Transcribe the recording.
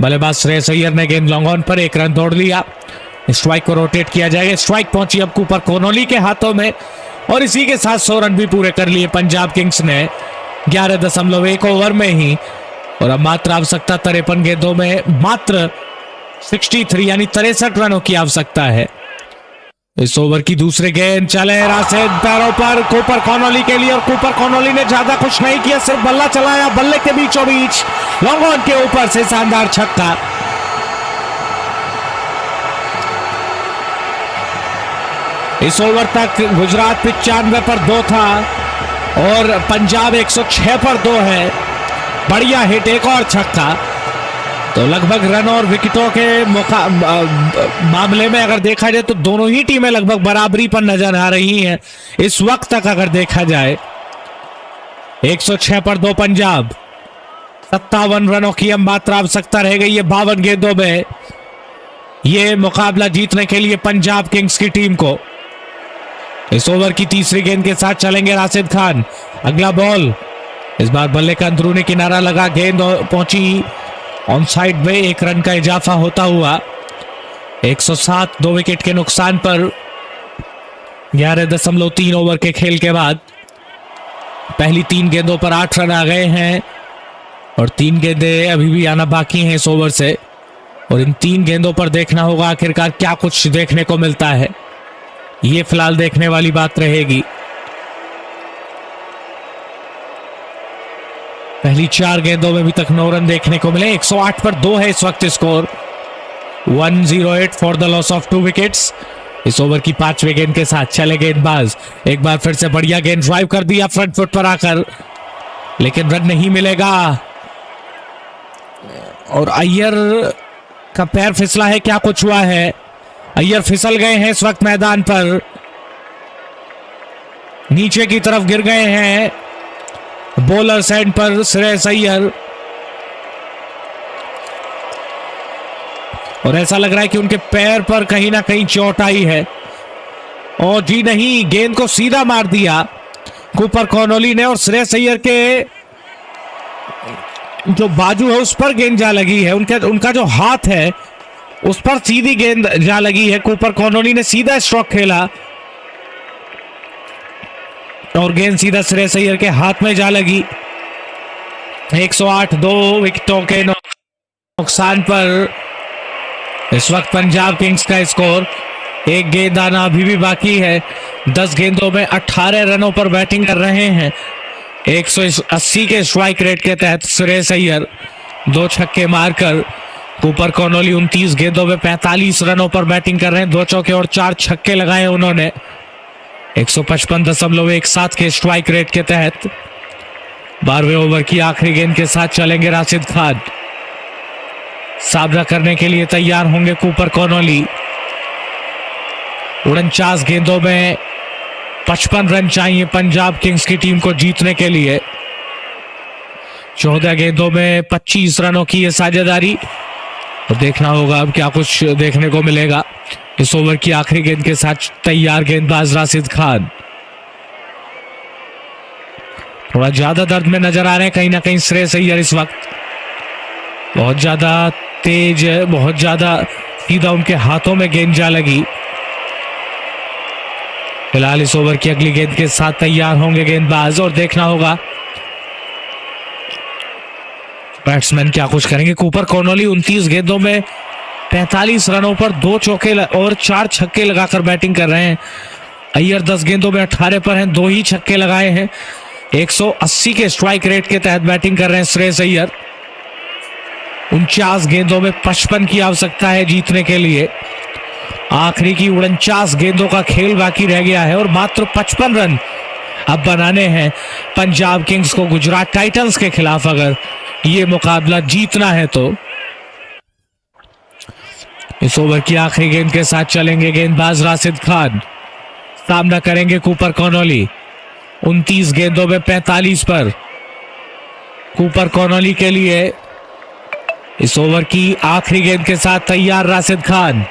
बल्लेबाज श्रेयस अय्यर ने गेंद लॉन्ग ऑन पर 1 रन तोड़ लिया। स्ट्राइक को रोटेट किया जाएगा। स्ट्राइक पहुंची अब कूपर कोनोली के हाथों में और इसी के साथ 100 रन भी पूरे कर लिए पंजाब किंग्स ने 11.1 ओवर में ही। और अब मात्र आवश्यकता 53 गेंदों में मात्र 63 यानी 63 रनों की आवश्यकता है। इस ओवर की दूसरी गेंद चले राशिद पैरों पर कूपर कोनोली के लिए और कूपर कोनोली ने ज्यादा कुछ नहीं किया, सिर्फ बल्ला चलाया। बल्ले के बीचों बीच लॉन्ग ऑन के ऊपर से शानदार छक्का। इस ओवर तक गुजरात 95 पर 2 था और पंजाब 106 पर 2 है। बढ़िया हिट, एक और छक्का। तो लगभग रन और विकेटों के मामले में अगर देखा जाए तो दोनों ही टीमें लगभग बराबरी पर नजर आ रही हैं इस वक्त तक। अगर देखा जाए 106 पर 2 पंजाब, 57 रनों की अब मात्र आवश्यकता रह गई है 52 गेंदों में ये मुकाबला जीतने के लिए पंजाब किंग्स की टीम को। इस ओवर की तीसरी गेंद के साथ चलेंगे राशिद खान। अगला बॉल, इस बार बल्ले का अंदरूनी किनारा लगा, गेंद पहुंची ऑन साइड में, 1 रन का इजाफा होता हुआ 107 2 विकेट के नुकसान पर 11.3 ओवर के खेल के बाद पहली 3 गेंदों पर 8 रन आ गए हैं और 3 गेंदें अभी भी आना बाकी हैं इस ओवर से। और इन 3 गेंदों पर देखना होगा आखिरकार क्या कुछ देखने को मिलता है, ये फिलहाल देखने वाली बात रहेगी। पहली 4 गेंदों में अभी तक 9 रन देखने को मिले। 108 पर 2 है इस वक्त score. 108 for the loss of 2 wickets. इस ओवर की 5वीं गेंद के साथ चले गेंदबाज, एक बार फिर से बढ़िया गेंद ड्राइव कर दिया फ्रंट फुट पर आकर, लेकिन रन नहीं मिलेगा। और अय्यर का पैर फिसला है, क्या कुछ हुआ है? अय्यर फिसल गए हैं इस वक्त मैदान पर, नीचे की तरफ गिर गए हैं। बॉलर साइड पर श्रेयस अय्यर, और ऐसा लग रहा है कि उनके पैर पर कहीं ना कहीं चोट आई है। और जी नहीं, गेंद को सीधा मार दिया कूपर कोनोली ने और श्रेयस अय्यर के जो बाजू है उस पर गेंद जा लगी है। उनका जो हाथ है उस पर सीधी गेंद जा लगी है। कूपर कोनोली ने सीधा स्ट्रोक खेला और गेंद सीधा श्रेयस अय्यर के हाथ में जा लगी। 108 2 विकेटों के नुकसान पर इस वक्त पंजाब किंग्स का स्कोर। 1 गेंद आना अभी भी बाकी है। 10 गेंदों में 18 रनों पर बैटिंग कर रहे हैं। 180 के स्ट्राइक रेट के तहत श्रेयस अय्यर 2 छक्के मारकर, कूपर कोनोली 29 गेंदों में 45 रनों पर बैटिंग कर रहे हैं। 2 चौके और 4 छक्के लगाए उन्होंने। 155.17 के स्ट्राइक रेट के तहत 12वें ओवर की आखिरी गेंद के साथ चलेंगे राशिद खान। सामना करने के लिए तैयार होंगे कूपर कोनोली। 49 गेंदों में 55 रन चाहिए पंजाब किंग्स की टीम को जीतने के लिए। 14 गेंदों में 25 रनों की यह साझेदारी। तो देखना होगा अब क्या कुछ देखने को मिलेगा। इस ओवर की आखिरी गेंद के साथ तैयार गेंदबाज राशिद खान थोड़ा ज्यादा दर्द में नजर आ रहे हैं कहीं ना कहीं श्रेयस अय्यर इस वक्त। बहुत ज्यादा तेज, बहुत ज्यादा सीधा उनके हाथों में गेंद जा लगी। फिलहाल इस ओवर की अगली गेंद के साथ तैयार होंगे गेंदबाज और देखना होगा बैट्समैन क्या कुछ करेंगे। कूपर कोनोली 29 गेंदों में 45 रनों पर 2 चौके और 4 छक्के लगाकर बैटिंग कर रहे हैं। अय्यर 10 गेंदों में 18 पर हैं, 2 ही छक्के लगाए हैं। 180 के स्ट्राइक रेट के तहत बैटिंग कर रहे हैं श्रेयस अय्यर। 49 गेंदों में 55 की आवश्यकता है जीतने के लिए। आखिरी की 49 गेंदों का खेल बाकी रह गया है और मात्र 55 रन अब बनाने हैं पंजाब किंग्स को गुजरात टाइटंस के खिलाफ अगर ये मुकाबला जीतना है तो। इस ओवर की आखिरी गेंद के साथ चलेंगे गेंदबाज राशिद खान। सामना करेंगे कूपर कोनोली। 29 गेंदों में 45 पर कूपर कोनोली के लिए इस ओवर की आखिरी गेंद के साथ तैयार राशिद खान।